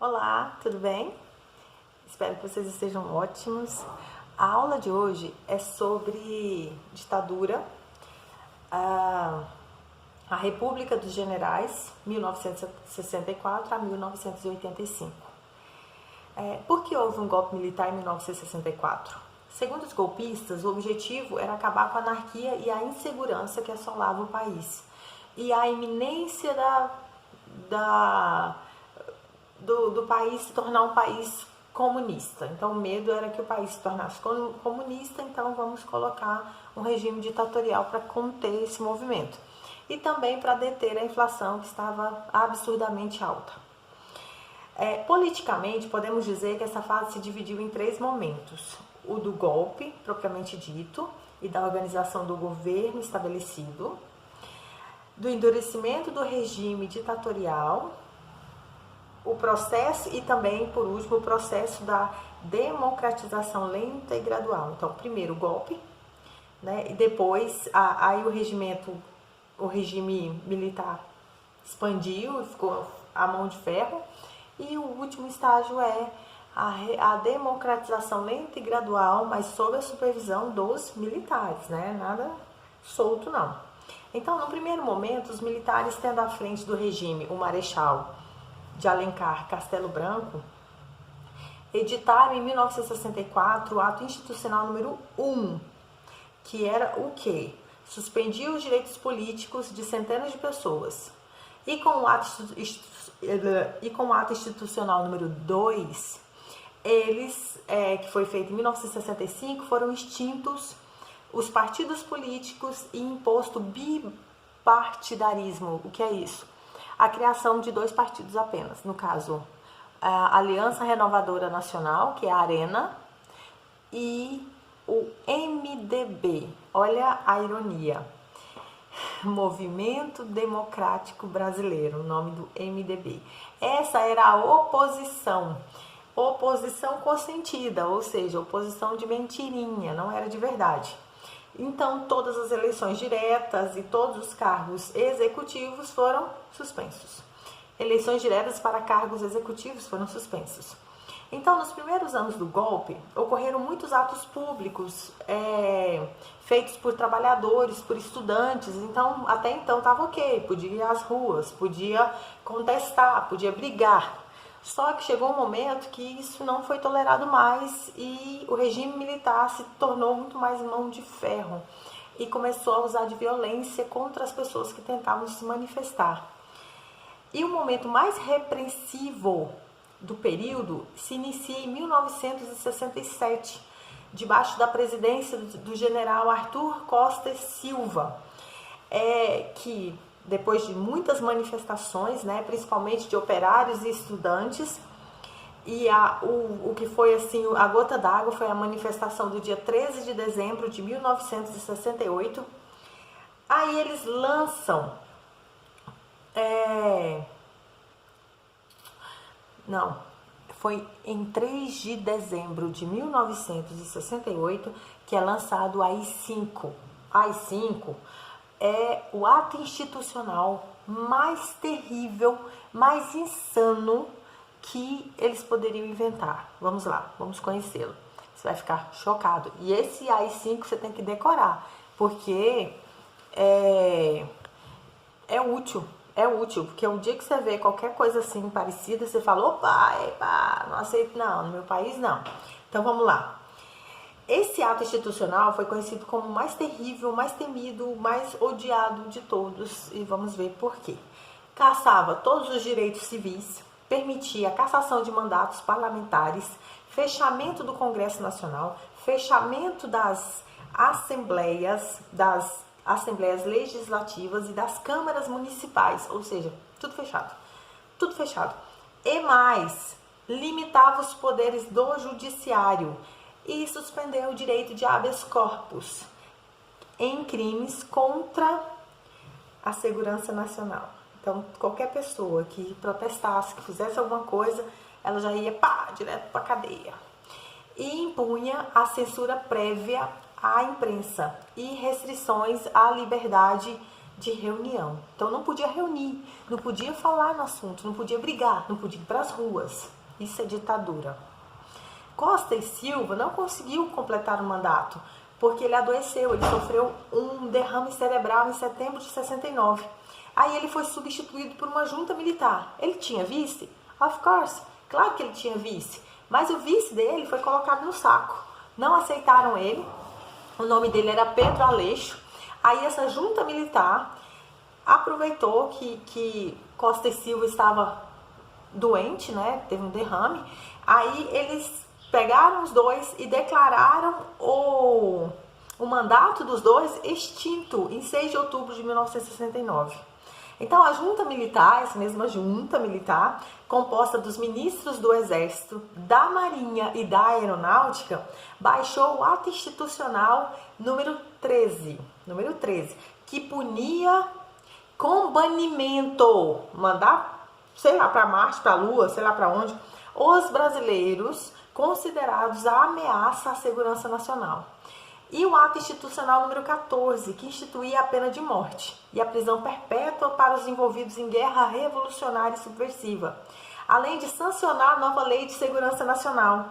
Olá, tudo bem? Espero que vocês estejam ótimos. A aula de hoje é sobre ditadura, a, a República dos Generais, 1964 a 1985. Por que houve um golpe militar em 1964? Segundo os golpistas, o objetivo era acabar com a anarquia e a insegurança que assolava o país. E a iminência do país se tornar um país comunista. Então, o medo era que o país se tornasse comunista, então vamos colocar um regime ditatorial para conter esse movimento. E também para deter a inflação, que estava absurdamente alta. Politicamente, podemos dizer que essa fase se dividiu em 3 momentos. O do golpe, propriamente dito, e da organização do governo estabelecido, do endurecimento do regime ditatorial, o processo e também, por último, o processo da democratização lenta e gradual. Então, primeiro o golpe, né, e depois aí o regime militar expandiu, ficou a mão de ferro, e o último estágio é a democratização lenta e gradual, mas sob a supervisão dos militares, né? Nada solto, não. Então, no primeiro momento, os militares tendo à frente do regime o Marechal de Alencar Castelo Branco, editaram em 1964 o ato institucional número 1, que era o quê? Suspendia os direitos políticos de centenas de pessoas. E com o ato institucional número 2, que foi feito em 1965, foram extintos os partidos políticos e imposto bipartidarismo. O que é isso? A criação de 2 partidos apenas, no caso, a Aliança Renovadora Nacional, que é a ARENA, e o MDB. Olha a ironia. Movimento Democrático Brasileiro, o nome do MDB. Essa era a oposição consentida, ou seja, oposição de mentirinha, não era de verdade. Então, todas as eleições diretas e todos os cargos executivos foram suspensos. Eleições diretas para cargos executivos foram suspensos. Então, nos primeiros anos do golpe, ocorreram muitos atos públicos feitos por trabalhadores, por estudantes. Então, até então estava ok, podia ir às ruas, podia contestar, podia brigar. Só que chegou um momento que isso não foi tolerado mais e o regime militar se tornou muito mais mão de ferro e começou a usar de violência contra as pessoas que tentavam se manifestar. E o momento mais repressivo do período se inicia em 1967, debaixo da presidência do general Arthur Costa e Silva, que depois de muitas manifestações, né, principalmente de operários e estudantes, e o que foi assim, a gota d'água foi a manifestação do dia 13 de dezembro de 1968. Aí eles lançam foi em 3 de dezembro de 1968 que é lançado o AI-5. AI-5 é o ato institucional mais terrível, mais insano que eles poderiam inventar. Vamos lá, vamos conhecê-lo. Você vai ficar chocado. E esse AI-5 você tem que decorar, porque é útil. É útil, porque um dia que você vê qualquer coisa assim parecida, você fala, opa, não aceito não, no meu país não. Então vamos lá. Esse ato institucional foi conhecido como o mais terrível, mais temido, mais odiado de todos, e vamos ver por quê. Cassava todos os direitos civis, permitia a cassação de mandatos parlamentares, fechamento do Congresso Nacional, fechamento das assembleias legislativas e das câmaras municipais, ou seja, tudo fechado. Tudo fechado. E mais, limitava os poderes do judiciário e suspendeu o direito de habeas corpus em crimes contra a segurança nacional. Então, qualquer pessoa que protestasse, que fizesse alguma coisa, ela já ia direto para a cadeia. E impunha a censura prévia à imprensa e restrições à liberdade de reunião. Então não podia reunir, não podia falar no assunto, não podia brigar, não podia ir para as ruas. Isso é ditadura. Costa e Silva não conseguiu completar o mandato, porque ele adoeceu, ele sofreu um derrame cerebral em setembro de 69. Aí ele foi substituído por uma junta militar. Ele tinha vice? Of course, claro que ele tinha vice, mas o vice dele foi colocado no saco. Não aceitaram ele, o nome dele era Pedro Aleixo. Aí essa junta militar aproveitou que Costa e Silva estava doente, né? Teve um derrame. Aí eles pegaram os dois e declararam o mandato dos dois extinto em 6 de outubro de 1969. Então a junta militar, essa mesma junta militar, composta dos ministros do Exército, da Marinha e da Aeronáutica, baixou o ato institucional número 13, que punia com banimento, mandar, sei lá, para Marte, para a Lua, sei lá para onde, os brasileiros considerados a ameaça à segurança nacional. E o ato institucional número 14, que instituía a pena de morte e a prisão perpétua para os envolvidos em guerra revolucionária e subversiva, além de sancionar a nova Lei de Segurança Nacional.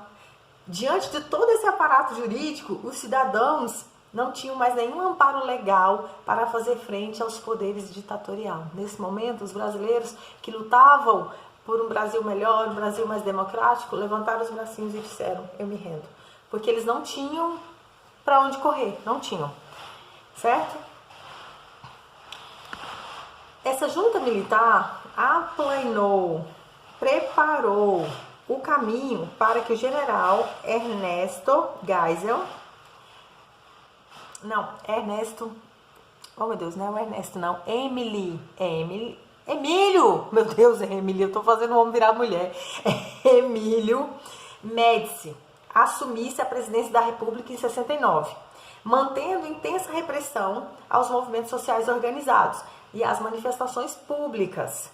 Diante de todo esse aparato jurídico, os cidadãos não tinham mais nenhum amparo legal para fazer frente aos poderes ditatoriais. Nesse momento, os brasileiros que lutavam por um Brasil melhor, um Brasil mais democrático, levantaram os bracinhos e disseram: eu me rendo. Porque eles não tinham para onde correr, não tinham, certo? Essa junta militar aplanou, preparou o caminho para que o general Ernesto Geisel, Emílio, meu Deus, Emílio, eu tô fazendo o homem virar mulher, Emílio Médici, assumisse a presidência da República em 69, mantendo intensa repressão aos movimentos sociais organizados e às manifestações públicas.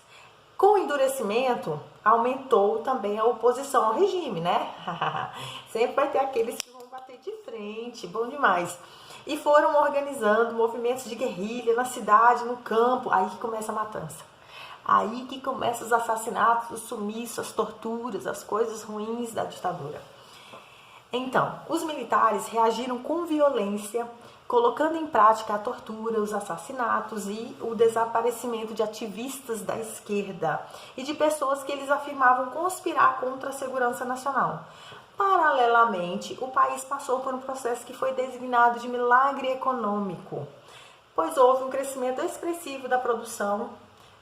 Com o endurecimento, aumentou também a oposição ao regime, né? Sempre vai ter aqueles que vão bater de frente, bom demais. E foram organizando movimentos de guerrilha na cidade, no campo, aí que começa a matança. Aí que começam os assassinatos, os sumiços, as torturas, as coisas ruins da ditadura. Então, os militares reagiram com violência, colocando em prática a tortura, os assassinatos e o desaparecimento de ativistas da esquerda e de pessoas que eles afirmavam conspirar contra a segurança nacional. Paralelamente, o país passou por um processo que foi designado de milagre econômico, pois houve um crescimento expressivo da produção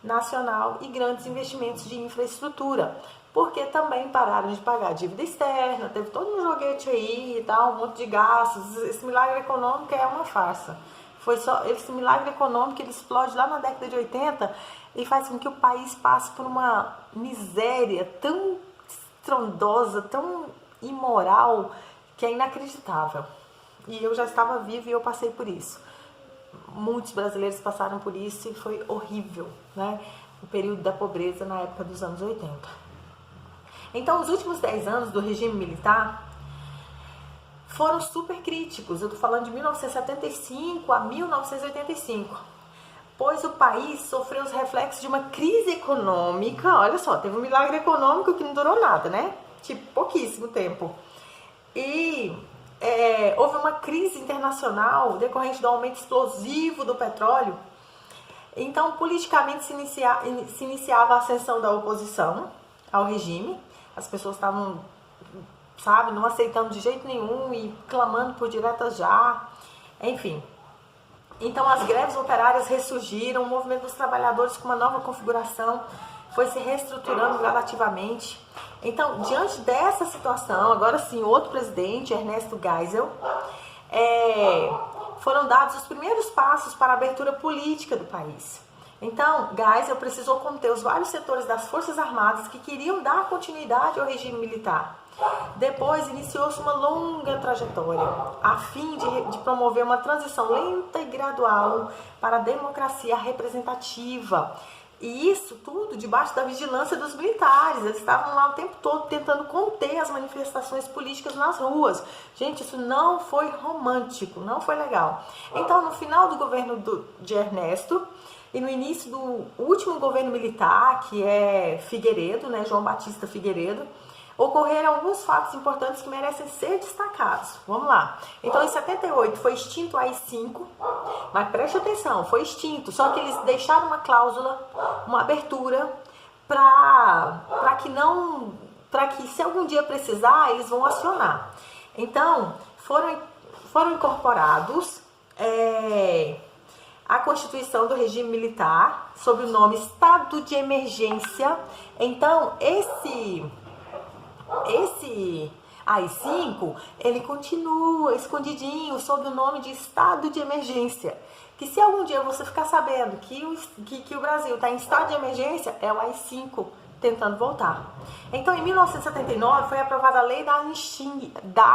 nacional e grandes investimentos de infraestrutura, porque também pararam de pagar a dívida externa, teve todo um joguete aí e tal, um monte de gastos. Esse milagre econômico é uma farsa. Foi só esse milagre econômico, ele explode lá na década de 80 e faz com que o país passe por uma miséria tão estrondosa, tão imoral, que é inacreditável. E eu já estava viva e eu passei por isso. Muitos brasileiros passaram por isso e foi horrível, né? O período da pobreza na época dos anos 80. Então, os últimos 10 anos do regime militar foram super críticos. Eu estou falando de 1975 a 1985, pois o país sofreu os reflexos de uma crise econômica. Olha só, teve um milagre econômico que não durou nada, né? Tipo, pouquíssimo tempo. E houve uma crise internacional decorrente do aumento explosivo do petróleo. Então, politicamente se iniciava a ascensão da oposição ao regime. As pessoas estavam, sabe, não aceitando de jeito nenhum e clamando por diretas já, enfim. Então as greves operárias ressurgiram, o movimento dos trabalhadores com uma nova configuração foi se reestruturando gradativamente. Então, diante dessa situação, agora sim, outro presidente, Ernesto Geisel, foram dados os primeiros passos para a abertura política do país. Então, Geisel precisou conter os vários setores das Forças Armadas que queriam dar continuidade ao regime militar. Depois, iniciou-se uma longa trajetória a fim de promover uma transição lenta e gradual para a democracia representativa E isso tudo debaixo da vigilância dos militares. Eles estavam lá o tempo todo tentando conter as manifestações políticas nas ruas. Gente, isso não foi romântico, não foi legal. Então, no final do governo de Ernesto e no início do último governo militar, que é Figueiredo, né, João Batista Figueiredo, ocorreram alguns fatos importantes que merecem ser destacados. Vamos lá. Então, em 78 foi extinto o AI-5, mas preste atenção, foi extinto, só que eles deixaram uma cláusula, uma abertura para que se algum dia precisar, eles vão acionar. Então, foram incorporados a Constituição do Regime Militar, sob o nome Estado de Emergência. Então, esse AI-5, ele continua escondidinho sob o nome de Estado de Emergência. Que se algum dia você ficar sabendo que o Brasil está em estado de emergência, é o AI-5 tentando voltar. Então, em 1979, foi aprovada a Lei da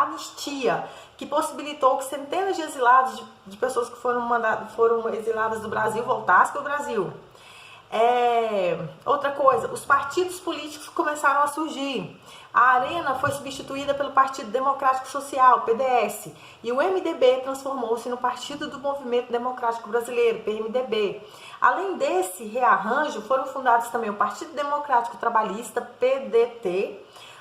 Anistia, que possibilitou que centenas de exilados, de pessoas que foram exiladas do Brasil, voltassem para o Brasil. Outra coisa, os partidos políticos começaram a surgir. A Arena foi substituída pelo Partido Democrático Social, PDS, e o MDB transformou-se no Partido do Movimento Democrático Brasileiro, PMDB. Além desse rearranjo, foram fundados também o Partido Democrático Trabalhista, PDT,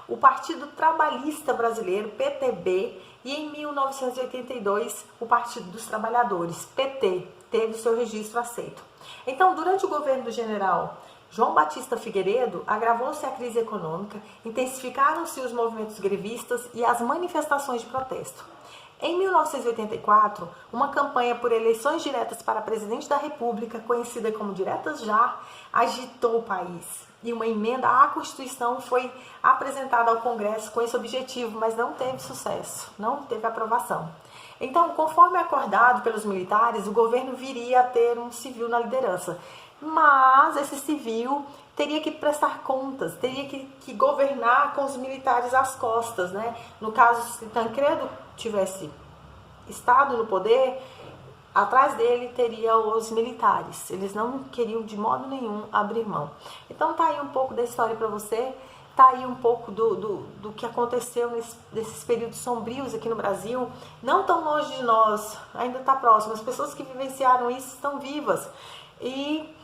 o Partido Trabalhista Brasileiro, PTB, e em 1982 o Partido dos Trabalhadores, PT, teve seu registro aceito. Então, durante o governo do general João Batista Figueiredo, agravou-se a crise econômica, intensificaram-se os movimentos grevistas e as manifestações de protesto. Em 1984, uma campanha por eleições diretas para presidente da República, conhecida como Diretas Já, agitou o país. E uma emenda à Constituição foi apresentada ao Congresso com esse objetivo, mas não teve sucesso, não teve aprovação. Então, conforme acordado pelos militares, o governo viria a ter um civil na liderança. Mas esse civil teria que prestar contas, teria que governar com os militares às costas, né? No caso, se Tancredo tivesse estado no poder, atrás dele teria os militares. Eles não queriam de modo nenhum abrir mão. Então tá aí um pouco da história para você, tá aí um pouco do que aconteceu nesses períodos sombrios aqui no Brasil. Não tão longe de nós, ainda está próximo. As pessoas que vivenciaram isso estão vivas e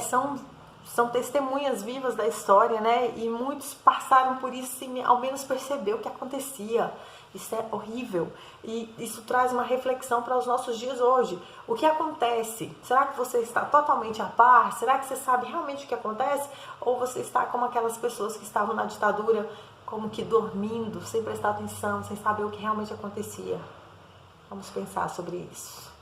são testemunhas vivas da história, né? E muitos passaram por isso sem ao menos perceber o que acontecia. Isso é horrível. E isso traz uma reflexão para os nossos dias hoje. O que acontece? Será que você está totalmente a par? Será que você sabe realmente o que acontece? Ou você está como aquelas pessoas que estavam na ditadura, como que dormindo, sem prestar atenção, sem saber o que realmente acontecia? Vamos pensar sobre isso.